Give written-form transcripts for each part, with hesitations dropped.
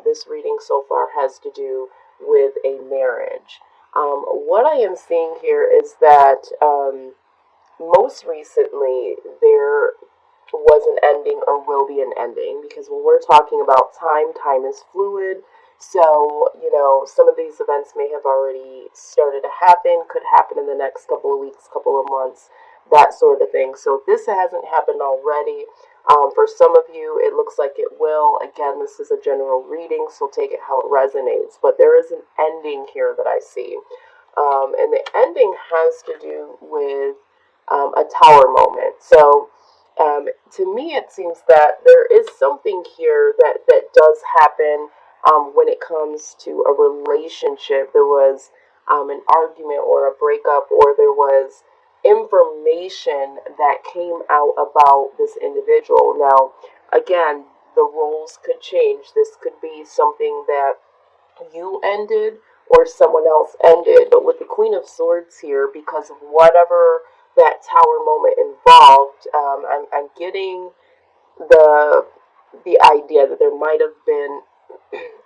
this reading so far has to do with a marriage. What I am seeing here is that most recently there was an ending or will be an ending, because when we're talking about time, time is fluid. So, some of these events may have already started to happen, could happen in the next couple of weeks, couple of months, that sort of thing. So if this hasn't happened already, for some of you, it looks like it will. Again, this is a general reading, so take it how it resonates. But there is an ending here that I see. And the ending has to do with a tower moment. So to me, it seems that there is something here that does happen when it comes to a relationship. There was an argument or a breakup, or there was information that came out about this individual. Now, again, the roles could change. This could be something that you ended or someone else ended. But with the Queen of Swords here, because of whatever that tower moment involved, I'm getting the the idea that there might have been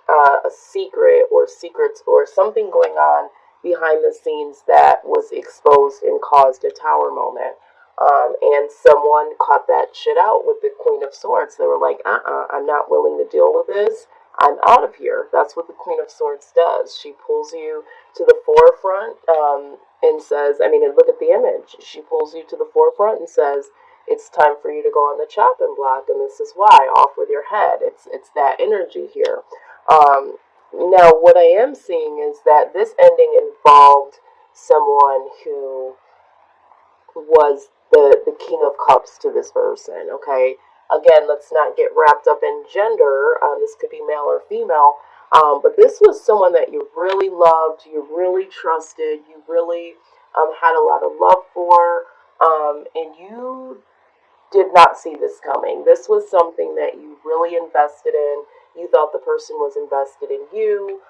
a secret or secrets or something going on behind the scenes that was exposed and caused a tower moment. And someone caught that shit out with the Queen of Swords. They were like, I'm not willing to deal with this. I'm out of here. That's what the Queen of Swords does. She pulls you to the forefront and says, I mean, and look at the image. She pulls you to the forefront and says, it's time for you to go on the chopping block, and this is why. Off with your head. It's that energy here. Now, what I am seeing is that this ending involved someone who was the King of Cups to this person, okay? Again, let's not get wrapped up in gender. This could be male or female. But this was someone that you really loved, you really trusted, you really had a lot of love for, and you did not see this coming. This was something that you really invested in. You thought the person was invested in you.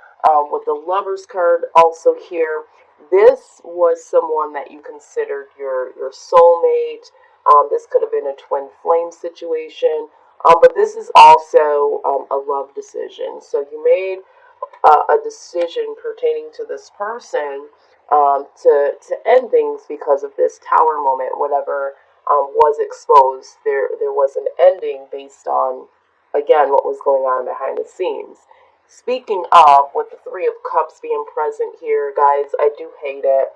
With the Lover's card also here, this was someone that you considered your soulmate. This could have been a twin flame situation. But this is also a love decision. So you made a decision pertaining to this person to end things because of this tower moment. Whatever was exposed, there was an ending based on, again, what was going on behind the scenes. Speaking of, with the Three of Cups being present here, guys, I do hate it.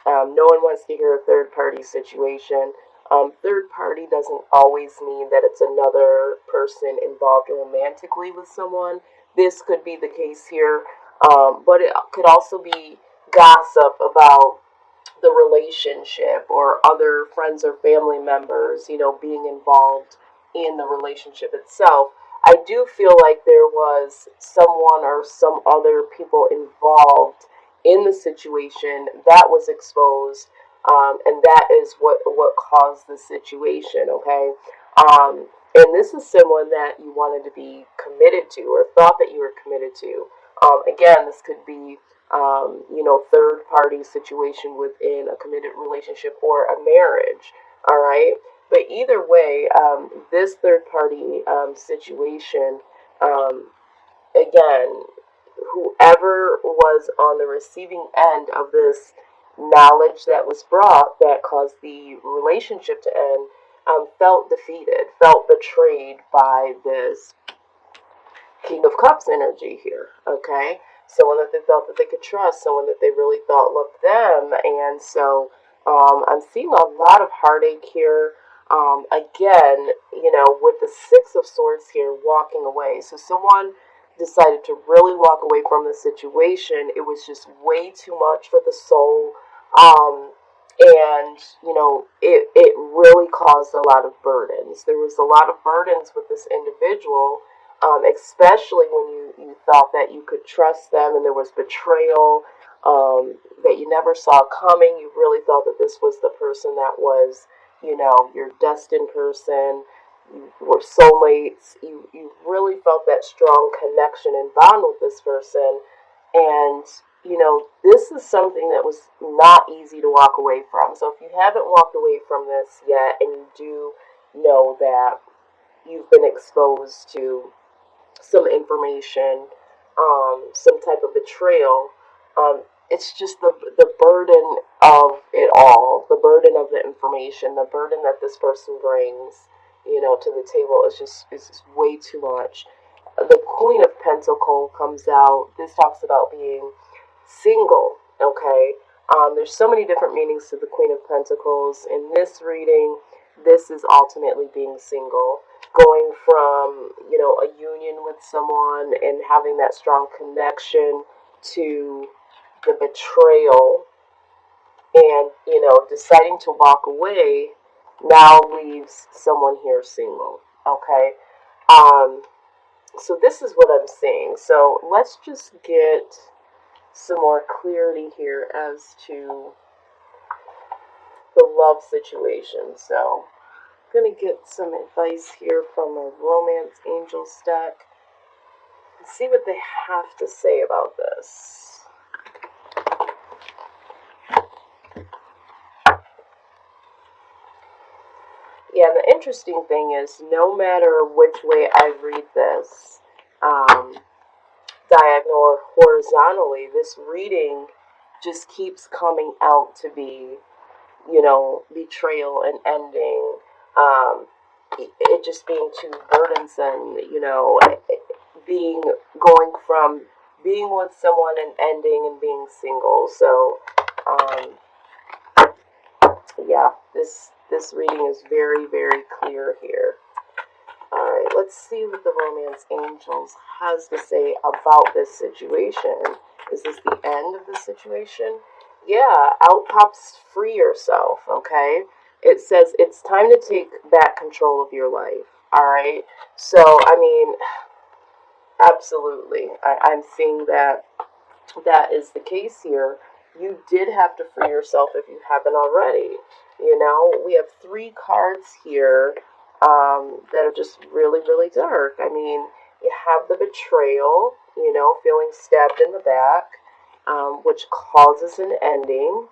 No one wants to hear a third party situation. Third party doesn't always mean that it's another person involved romantically with someone. This could be the case here, but it could also be gossip about the relationship or other friends or family members, being involved in the relationship itself. I do feel like there was someone or some other people involved in the situation that was exposed, and that is what caused the situation. Okay, and this is someone that you wanted to be committed to or thought that you were committed to. Again, this could be third party situation within a committed relationship or a marriage. All right. But either way, this third party situation, again, whoever was on the receiving end of this knowledge that was brought that caused the relationship to end, felt defeated, felt betrayed by this King of Cups energy here, okay? Someone that they felt that they could trust, someone that they really thought loved them. And so I'm seeing a lot of heartache here. Again, with the Six of Swords here, walking away. So someone decided to really walk away from the situation. It was just way too much for the soul. And, it really caused a lot of burdens. There was a lot of burdens with this individual, especially when you thought that you could trust them, and there was betrayal that you never saw coming. You really thought that this was the person that was, your destined person. You were soulmates. You really felt that strong connection and bond with this person. And, this is something that was not easy to walk away from. So if you haven't walked away from this yet, and you do know that you've been exposed to some information, some type of betrayal. It's just the burden of it all, the burden of the information, the burden that this person brings, to the table is just way too much. The Queen of Pentacle comes out. This talks about being single. Okay, there's so many different meanings to the Queen of Pentacles. In this reading, this is ultimately being single, going from a union with someone and having that strong connection to the betrayal, and deciding to walk away now leaves someone here single. Okay, um, so this is what I'm seeing. So let's just get some more clarity here as to the love situation. So I'm going to get some advice here from a romance angels deck and see what they have to say about this. Yeah, the interesting thing is, no matter which way I read this, diagonal or horizontally, this reading just keeps coming out to be, betrayal and ending, it just being too burdensome, being going from being with someone and ending and being single. So, yeah, this reading is very, very clear here. Alright, let's see what the romance angels has to say about this situation. Is this the end of the situation? Yeah, out pops free yourself, okay? It says it's time to take back control of your life, alright? So, I mean, absolutely. I'm seeing that is the case here. You did have to free yourself if you haven't already. We have 3 cards here that are just really, really dark. I mean, you have the betrayal, feeling stabbed in the back, which causes an ending,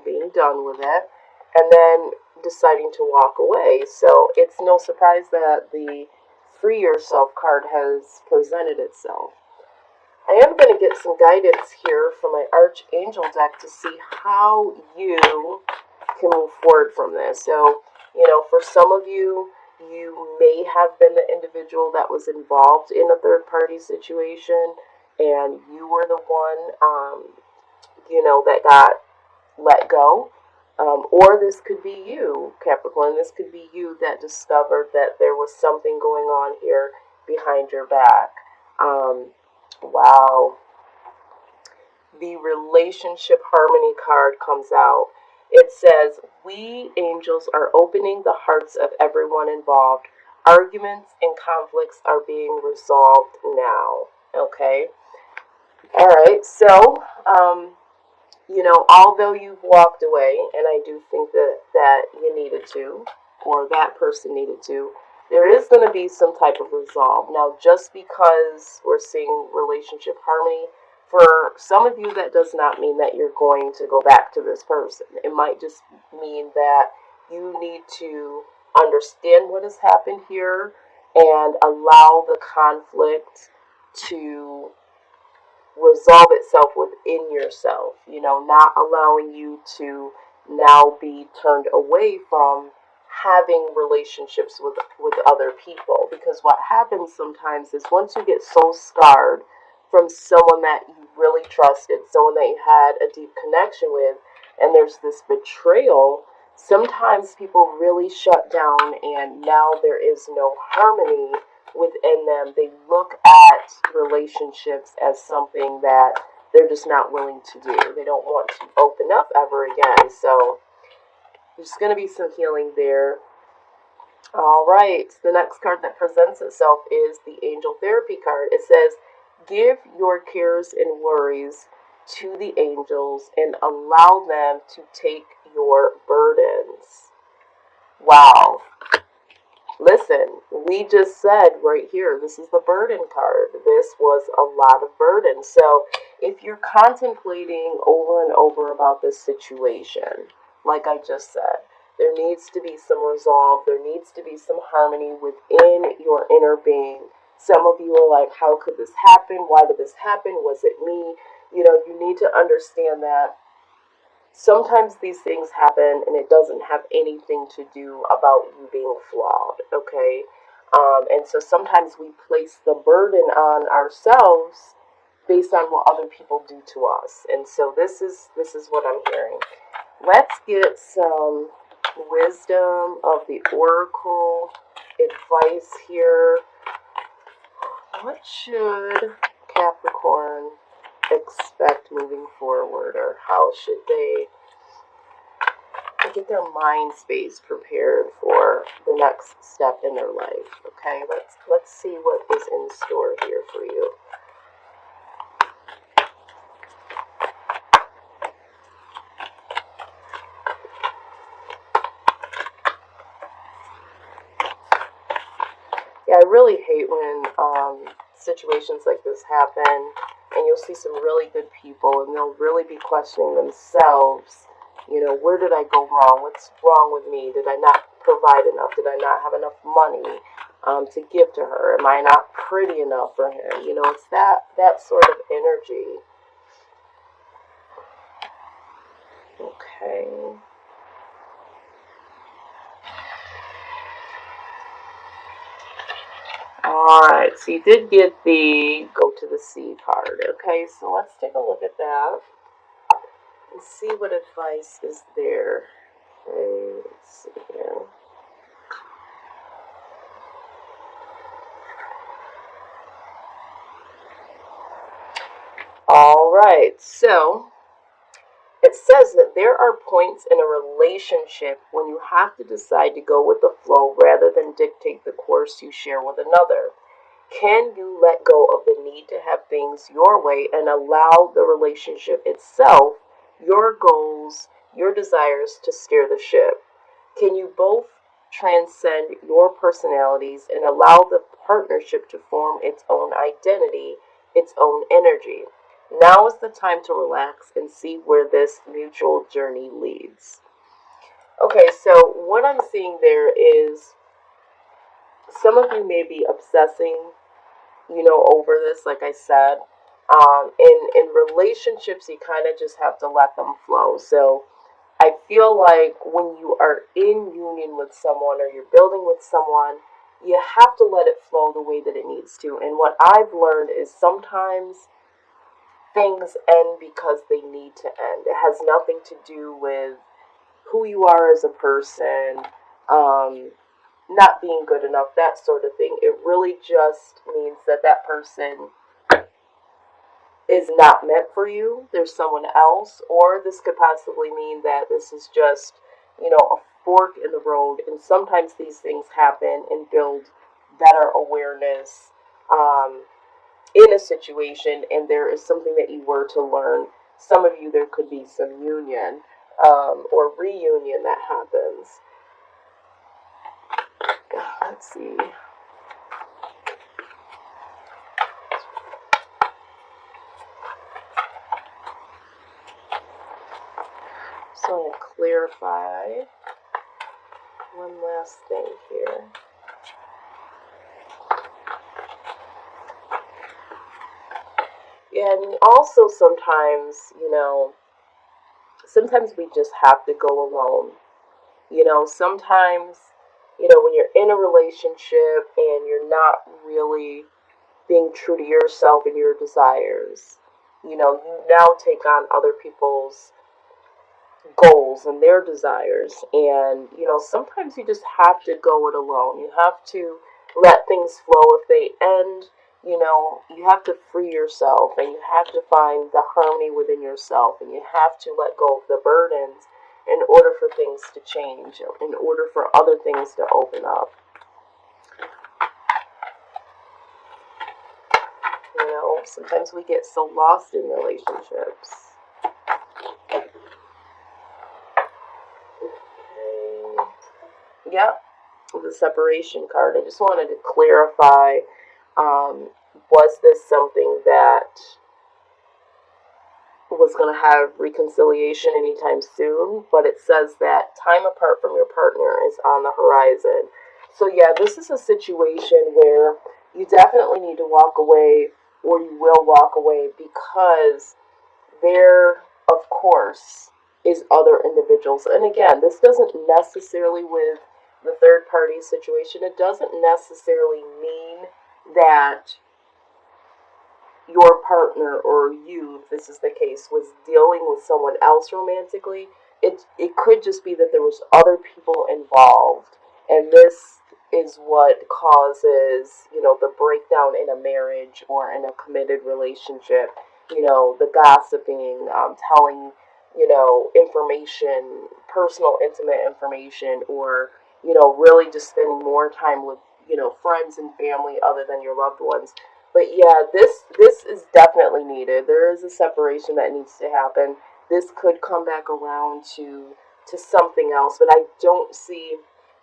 being done with it, and then deciding to walk away. So it's no surprise that the free yourself card has presented itself. I am going to get some guidance here from my Archangel deck to see how you can move forward from this. So, for some of you, you may have been the individual that was involved in a third-party situation, and you were the one, that got let go. Or this could be you, Capricorn. This could be you that discovered that there was something going on here behind your back. Wow. The relationship harmony card comes out. It says, we angels are opening the hearts of everyone involved. Arguments and conflicts are being resolved now. Okay? Alright, so, although you've walked away, and I do think that you needed to, or that person needed to, there is going to be some type of resolve. Now, just because we're seeing relationship harmony, for some of you, that does not mean that you're going to go back to this person. It might just mean that you need to understand what has happened here and allow the conflict to resolve itself within yourself, not allowing you to now be turned away from having relationships with other people. Because what happens sometimes is, once you get so scarred from someone that you really trusted, someone that you had a deep connection with, and there's this betrayal, sometimes people really shut down, and now there is no harmony within them. They look at relationships as something that they're just not willing to do. They don't want to open up ever again. So there's going to be some healing there. All right, the next card that presents itself is the Angel Therapy card. It says, give your cares and worries to the angels and allow them to take your burdens. Wow. Listen, we just said right here, this is the burden card. This was a lot of burden. So if you're contemplating over and over about this situation, like I just said, there needs to be some resolve. There needs to be some harmony within your inner being Some of you are like, how could this happen? Why did this happen? Was it me? You know, you need to understand that sometimes these things happen and it doesn't have anything to do about you being flawed, okay? And so sometimes we place the burden on ourselves based on what other people do to us. And so this is what I'm hearing. Let's get some wisdom of the oracle advice here. What should Capricorn expect moving forward, or how should they get their mind space prepared for the next step in their life? Okay, let's see what is in store here for you. Yeah, I really hate when situations like this happen, and you'll see some really good people, and they'll really be questioning themselves. You know, where did I go wrong? What's wrong with me? Did I not provide enough? Did I not have enough money to give to her? Am I not pretty enough for him? You know, it's that sort of energy. Okay. Alright, so you did get the go to the sea card. Okay, so let's take a look at that and see what advice is there. Okay, let's see here. Alright, so it says that there are points in a relationship when you have to decide to go with the flow rather than dictate the course you share with another. Can you let go of the need to have things your way and allow the relationship itself, your goals, your desires to steer the ship? Can you both transcend your personalities and allow the partnership to form its own identity, its own energy? Now is the time to relax and see where this mutual journey leads. Okay, so what I'm seeing there is some of you may be obsessing, you know, over this, like I said. In relationships, you kind of just have to let them flow. So I feel like when you are in union with someone or you're building with someone, you have to let it flow the way that it needs to. And what I've learned is sometimes things end because they need to end. It has nothing to do with who you are as a person, not being good enough, that sort of thing. It really just means that that person is not meant for you. There's someone else, or this could possibly mean that this is just, you know, a fork in the road. And sometimes these things happen and build better awareness in a situation, and there is something that you were to learn. Some of you, there could be some union or reunion that happens. Let's see. So I'm going to clarify one last thing here. Yeah, and also sometimes, you know, sometimes we just have to go alone. You know, sometimes, you know, when you're in a relationship and you're not really being true to yourself and your desires, you know, you now take on other people's goals and their desires. And, you know, sometimes you just have to go it alone. You have to let things flow. If they end, you know, you have to free yourself and you have to find the harmony within yourself, and you have to let go of the burdens in order for things to change, in order for other things to open up. You know, sometimes we get so lost in relationships. Yep, the separation card. I just wanted to clarify, was this something that was going to have reconciliation anytime soon? But it says that time apart from your partner is on the horizon. So yeah, this is a situation where you definitely need to walk away, or you will walk away, because there, of course, is other individuals. And again, this doesn't necessarily, with the third party situation, it doesn't necessarily mean that your partner, or you, if this is the case, was dealing with someone else romantically. It could just be that there was other people involved, and this is what causes, the breakdown in a marriage or in a committed relationship. The gossiping, telling, information, personal, intimate information, or really just spending more time with friends and family other than your loved ones. But yeah, this is definitely needed. There is a separation that needs to happen. This could come back around to something else, but I don't see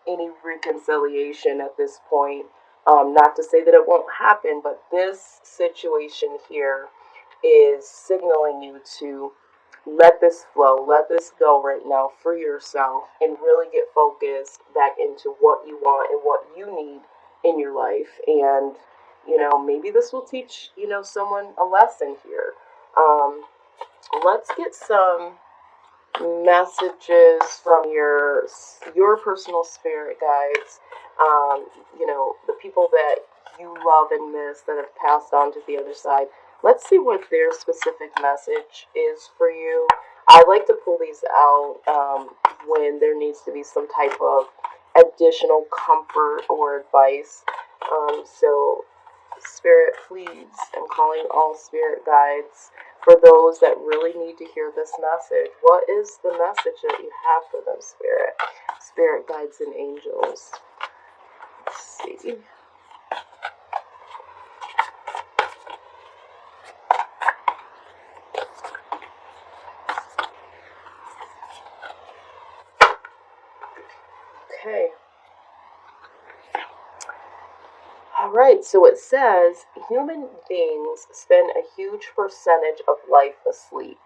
any reconciliation at this point. Not to say that it won't happen, but this situation here is signaling you to let this flow, let this go right now, free yourself, and really get focused back into what you want and what you need in your life. And maybe this will teach someone a lesson here. Um, let's get some messages from your personal spirit guides. The people that you love and miss that have passed on to the other side. Let's see what their specific message is for you. I like to pull these out when there needs to be some type of additional comfort or advice. So, Spirit, please, I'm calling all spirit guides for those that really need to hear this message. What is the message that you have for them, Spirit? Spirit guides and angels. Let's see. Okay. All right, so it says human beings spend a huge percentage of life asleep,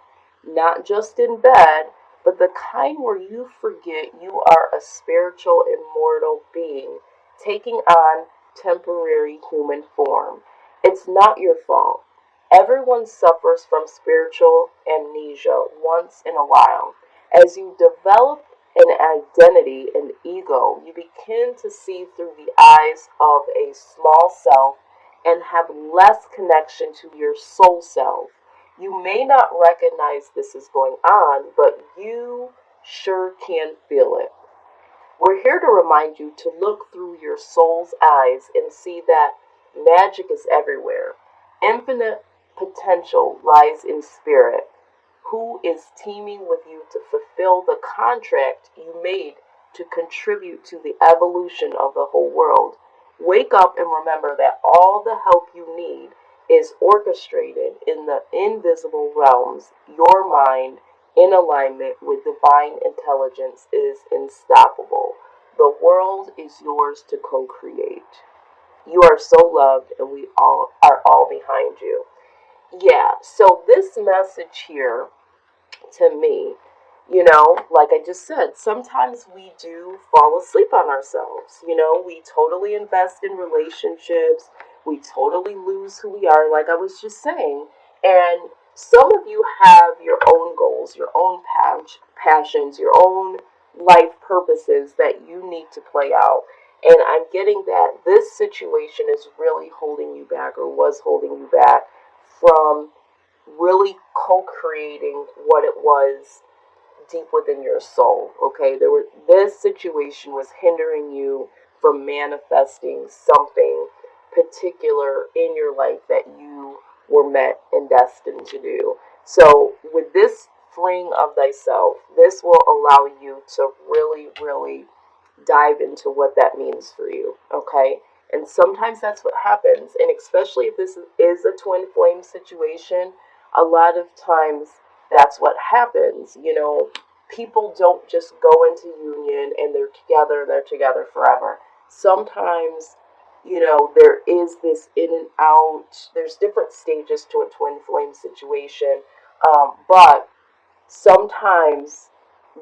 not just in bed, but the kind where you forget you are a spiritual, immortal being taking on temporary human form. It's not your fault. Everyone suffers from spiritual amnesia once in a while. As you develop an identity and ego, you begin to see through the eyes of a small self and have less connection to your soul self. You may not recognize this is going on, but you sure can feel it. We're here to remind you to look through your soul's eyes and see that magic is everywhere. Infinite potential lies in spirit, who is teaming with you to fulfill the contract you made to contribute to the evolution of the whole world. Wake up and remember that all the help you need is orchestrated in the invisible realms. Your mind, in alignment with divine intelligence, is unstoppable. The world is yours to co create. You are so loved, and we all are all behind you. Yeah, so this message here, to me, like I just said, sometimes we do fall asleep on ourselves. We totally invest in relationships, we totally lose who we are, like I was just saying. And some of you have your own goals, your own passions, your own life purposes that you need to play out. And I'm getting that this situation is really holding you back, or was holding you back from really co-creating what it was deep within your soul. Okay, this situation was hindering you from manifesting something particular in your life that you were meant and destined to do. So with this freeing of thyself, this will allow you to really, really dive into what that means for you. Okay, and sometimes that's what happens, and especially if this is a twin flame situation, a lot of times that's what happens. People don't just go into union and they're together forever. Sometimes, there is this in and out, there's different stages to a twin flame situation. But sometimes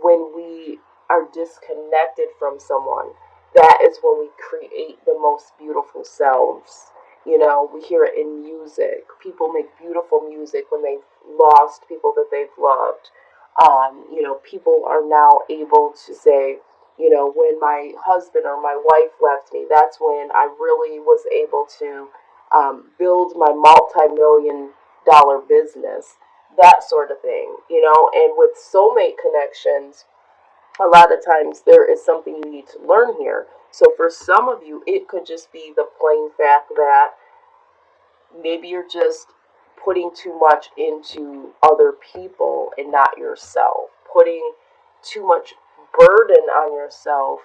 when we are disconnected from someone, that is when we create the most beautiful selves. We hear it in music. People make beautiful music when they've lost people that they've loved. People are now able to say, when my husband or my wife left me, that's when I really was able to build my multi-million dollar business, that sort of thing. And with soulmate connections, a lot of times there is something you need to learn here. So for some of you, it could just be the plain fact that maybe you're just putting too much into other people and not yourself, putting too much burden on yourself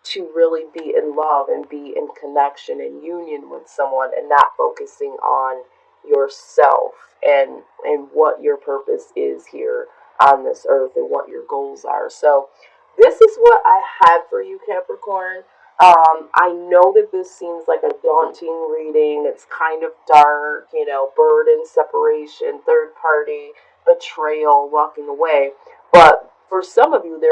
to really be in love and be in connection and union with someone, and not focusing on yourself and what your purpose is here on this earth and what your goals are. So this is what I have for you, Capricorn. I know that this seems like a daunting reading. It's kind of dark, burden, separation, third party, betrayal, walking away. But for some of you, there